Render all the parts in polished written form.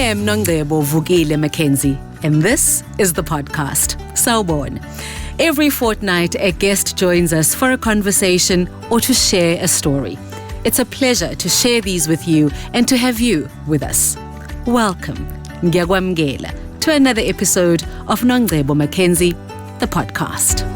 am Nongebo Vukile Mackenzie, and this is the podcast, Sawubona. Every fortnight, a guest joins us for a conversation or to share a story. It's a pleasure to share these with you and to have you with us. Welcome, Ngiyakwamukela, to another episode of Nongebo Mackenzie, the podcast.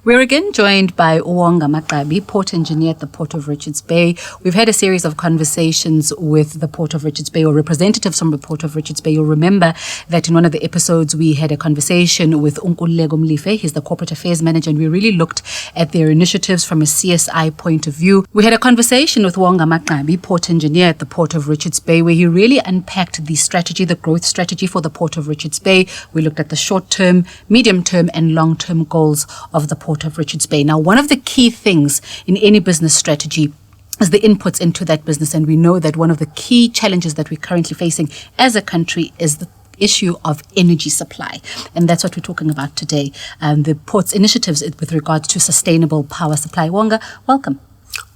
We're again joined by Magqabi, port engineer at the Port of Richards Bay. We've had a series of conversations with the Port of Richards Bay, or representatives from the Port of Richards Bay. You'll remember that in one of the episodes we had a conversation with Nkululeko Mlife. He's the corporate affairs manager, and we really looked at their initiatives from a CSI point of view. We had a conversation with Magqabi, port engineer at the Port of Richards Bay, where he really unpacked the strategy, the growth strategy for the Port of Richards Bay. We looked at the short-term, medium-term and long-term goals of the Port of Richards Bay. Now, one of the key things in any business strategy is the inputs into that business, and we know that one of the key challenges that we're currently facing as a country is the issue of energy supply, and that's what we're talking about today. The port's initiatives with regards to sustainable power supply. Wonga, welcome.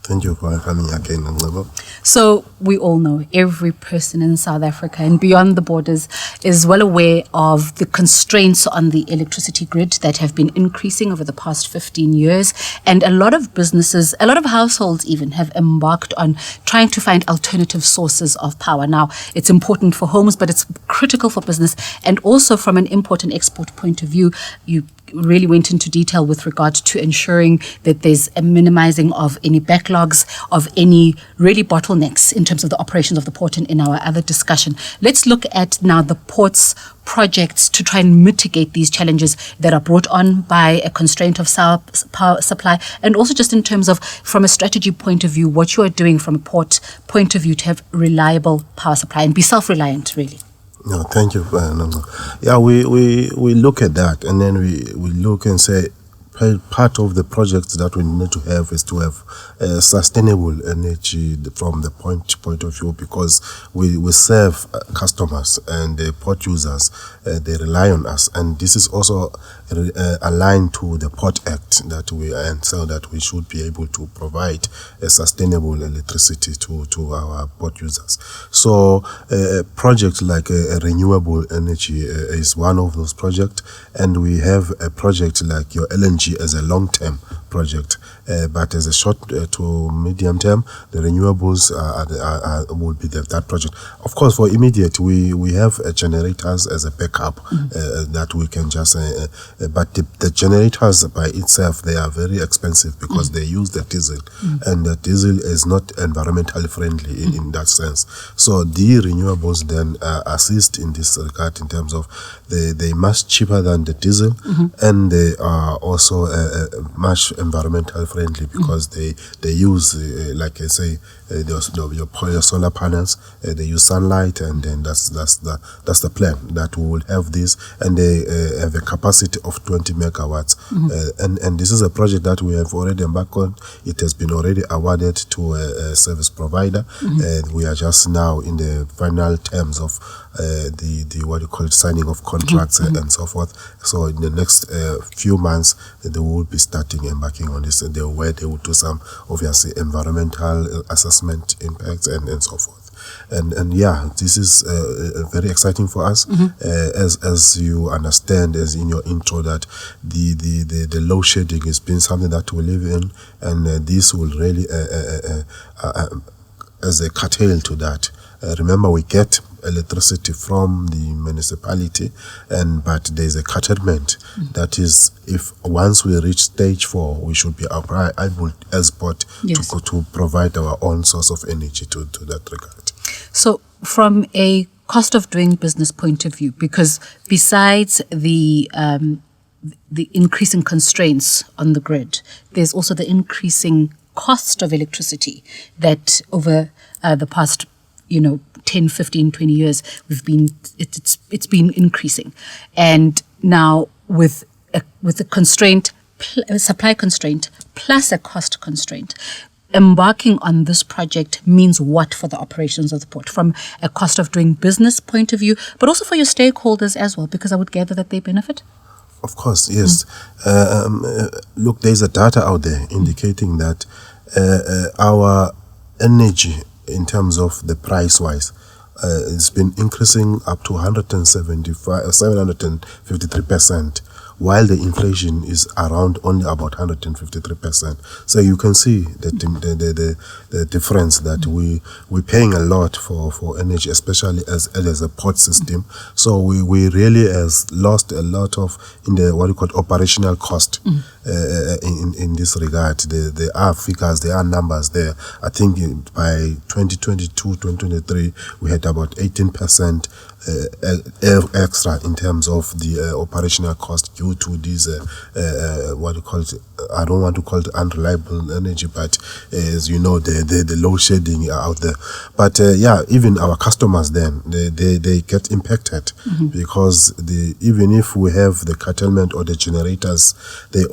Thank you for coming again, Nongebo. So we all know, every person in South Africa and beyond the borders is well aware of the constraints on the electricity grid that have been increasing over the past 15 years. And a lot of businesses, a lot of households even, have embarked on trying to find alternative sources of power. Now, it's important for homes, but it's critical for business. And also from an import and export point of view, you really went into detail with regard to ensuring that there's a minimizing of any backlogs, of any really bottlenecks in terms of the operations of the port and in our other discussion. Let's look at now the port's projects to try and mitigate these challenges that are brought on by a constraint of power supply, and also just in terms of, from a strategy point of view, what you are doing from a port point of view to have reliable power supply and be self-reliant, really. No, thank you. Yeah, we look at that, and then we look and say part of the projects that we need to have is to have sustainable energy from the point of view, because we serve customers and port users. They rely on us, and this is also aligned to the Port Act and so that we should be able to provide a sustainable electricity to our port users. So projects like renewable energy is one of those projects, and we have a project like your LNG as a long-term project, but as a short to medium term, the renewables will be that project. Of course, for immediate, we have generators as a backup that we can just. But the generators by itself, they are very expensive because they use the diesel, and the diesel is not environmentally friendly in that sense. So the renewables then assist in this regard in terms of they much cheaper than the diesel, and they are also much environmental friendly because they use like I say your solar panels, they use sunlight, and then that's the plan that we will have this, and they have a capacity of 20 megawatts, and this is a project that we have already embarked on. It has been already awarded to a service provider, and we are just now in the final terms of the what you call it, signing of contracts and so forth. So in the next few months they will be starting embarking on this, and where they will do some obviously environmental assessment impacts and so forth. And yeah, this is very exciting for us, as you understand, as in your intro, that the load shedding has been something that we live in, and this will really as a curtail to that. Remember, we get electricity from the municipality, but there's a curtailment. That is, if once we reach stage 4, we should be able as port to provide our own source of energy to that regard. So from a cost of doing business point of view, because besides the increasing constraints on the grid, there's also the increasing cost of electricity that over the past 10, 15, 20 years it's been increasing. And now with a constraint, a supply constraint plus a cost constraint, embarking on this project means what for the operations of the port from a cost of doing business point of view, but also for your stakeholders as well, because I would gather that they benefit? Of course, yes. Look, there's a data out there indicating that our energy in terms of the price-wise, it's been increasing up to 753%, while the inflation is around only about 153%. So you can see the difference that we're paying a lot for energy, especially as a port system. So we really has lost a lot of in the what you call operational cost in this regard. There are figures, there are numbers there. I think by 2022, 2023, we had about 18% extra in terms of the operational cost due to these what you call it, I don't want to call it unreliable energy, but as you know, the load shedding out there. But even our customers then they get impacted because even if we have the curtailment or the generators, they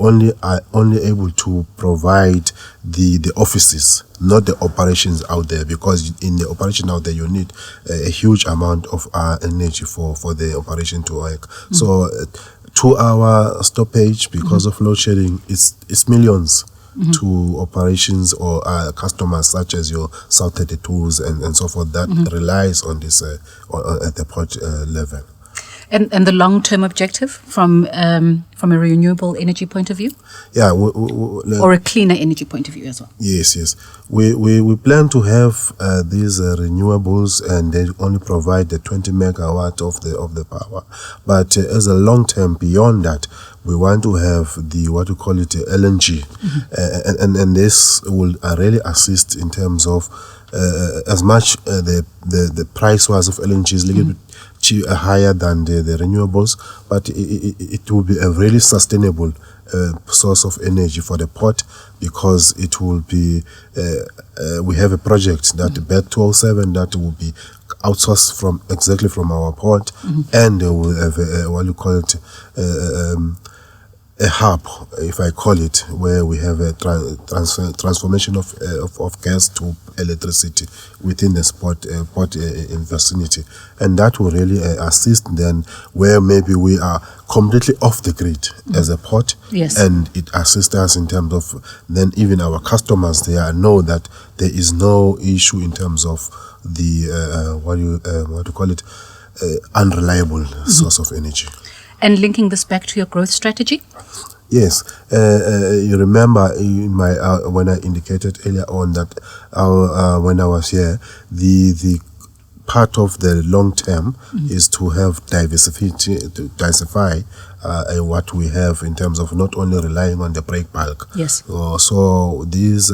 are only able to provide the offices, not the operations out there, because in the operation out there you need a huge amount of energy for the operation to work. So 2-hour stoppage because of load shedding, it's millions to operations or customers such as your South 32s and so forth that relies on this at the port level. And the long-term objective from a renewable energy point of view? Yeah. Or a cleaner energy point of view as well? Yes. We plan to have these renewables, and they only provide the 20 megawatt of the power. But as a long-term, beyond that, we want to have the what we call it LNG. And this will really assist in terms of as much the price was of LNG is a little bit higher than the renewables, but it will be a really sustainable source of energy for the port, because it will be we have a project that BED 207 that will be outsourced from our port, and we'll have what you call it a hub, if I call it, where we have a transformation of gas to electricity within the port vicinity, and that will really assist then where maybe we are completely off the grid as a port, and it assists us in terms of then even our customers there know that there is no issue in terms of the what you call it unreliable source of energy. And linking this back to your growth strategy? Yes. You remember in my when I indicated earlier on that when I was here, the part of the long term is to have diversify what we have in terms of not only relying on the break bulk. Yes. So these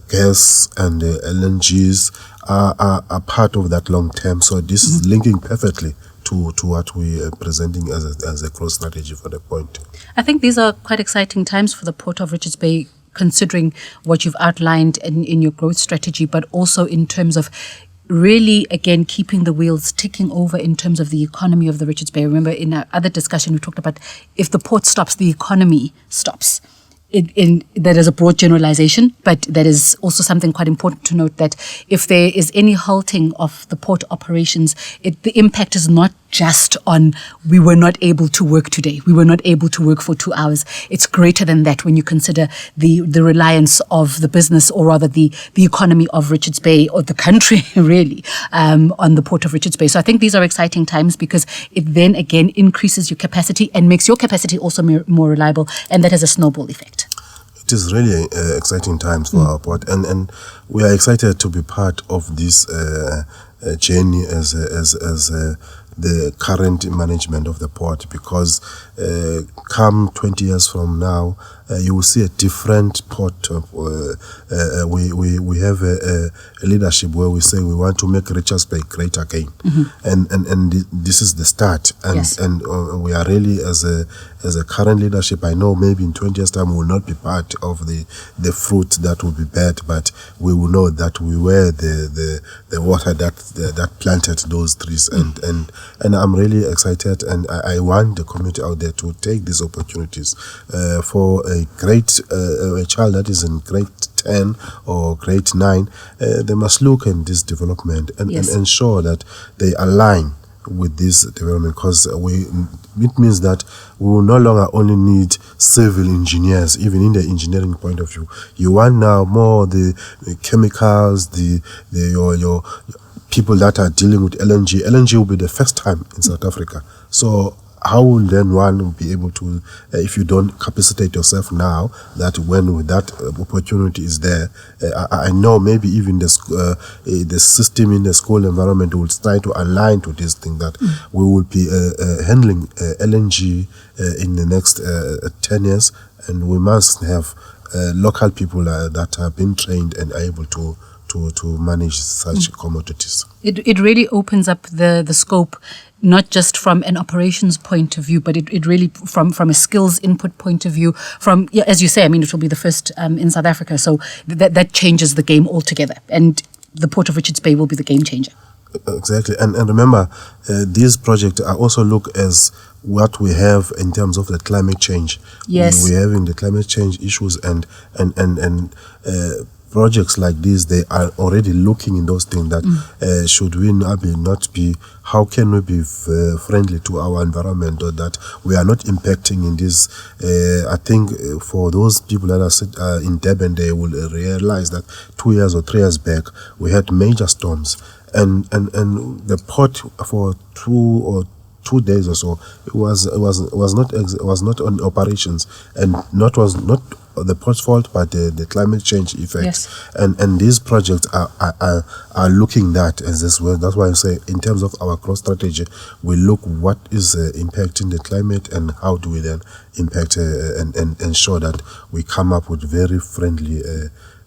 gas and LNGs are part of that long term. So this is linking perfectly to what we are presenting as a growth strategy for the point. I think these are quite exciting times for the Port of Richards Bay, considering what you've outlined in your growth strategy, but also in terms of really, again, keeping the wheels ticking over in terms of the economy of the Richards Bay. Remember, in our other discussion, we talked about if the port stops, the economy stops. That is a broad generalization, but that is also something quite important to note, that if there is any halting of the port operations, the impact is not just on we were not able to work today, we were not able to work for 2 hours. It's greater than that when you consider the reliance of the business, or rather the economy of Richards Bay, or the country really, on the Port of Richards Bay. So I think these are exciting times, because it then again increases your capacity and makes your capacity also more reliable, and that has a snowball effect. It is really exciting times for our port, and we are excited to be part of this journey as the current management of the port, because come 20 years from now, you will see a different port. We have a leadership where we say we want to make Richards Bay great again, and this is the start. And we are really as a current leadership. I know maybe in 20 years' time we will not be part of the fruit that will be bad, but we will know that we were the water that planted those trees, and I'm really excited, and I want the community out there to take these opportunities. For a child that is in grade 10 or grade 9, they must look at this development and ensure that they align with this development, because it means that we will no longer only need civil engineers, even in the engineering point of view. You want now more the chemicals, your people that are dealing with LNG. LNG will be the first time in South Africa. So how will then one be able to, if you don't capacitate yourself now, that when that opportunity is there, I know maybe even the system in the school environment will try to align to this thing, that we will be handling LNG in the next 10 years, and we must have local people that have been trained and able to manage such commodities. It really opens up the scope, not just from an operations point of view, but it really from a skills input point of view. From, as you say, I mean, it will be the first in South Africa, so that changes the game altogether, and the Port of Richards Bay will be the game changer. Exactly, and remember, these projects are also look as what we have in terms of the climate change. Yes, we having the climate change issues, and projects like this, they are already looking in those things, that should we not be, how can we be friendly to our environment, or that we are not impacting in this. I think for those people that are in Durban, they will realize that 2 years or 3 years back, we had major storms, and the port for 2 days or so, it was not on operations, and was not the port's fault, but the climate change effect. Yes. And these projects are looking that as this well. That's why I say, in terms of our cross strategy, we look what is impacting the climate, and how do we then impact and ensure that we come up with very friendly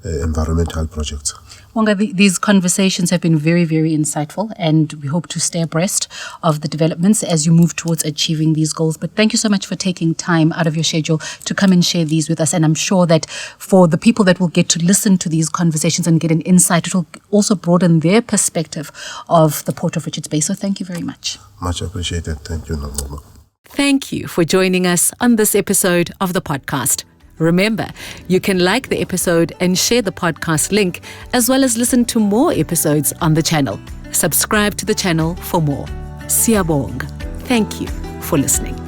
environmental projects. Wonga, these conversations have been very, very insightful, and we hope to stay abreast of the developments as you move towards achieving these goals. But thank you so much for taking time out of your schedule to come and share these with us. And I'm sure that for the people that will get to listen to these conversations and get an insight, it will also broaden their perspective of the Port of Richards Bay. So thank you very much. Much appreciated. Thank you, Nongoma. Thank you for joining us on this episode of the podcast. Remember, you can like the episode and share the podcast link, as well as listen to more episodes on the channel. Subscribe to the channel for more. Siyabonga. Thank you for listening.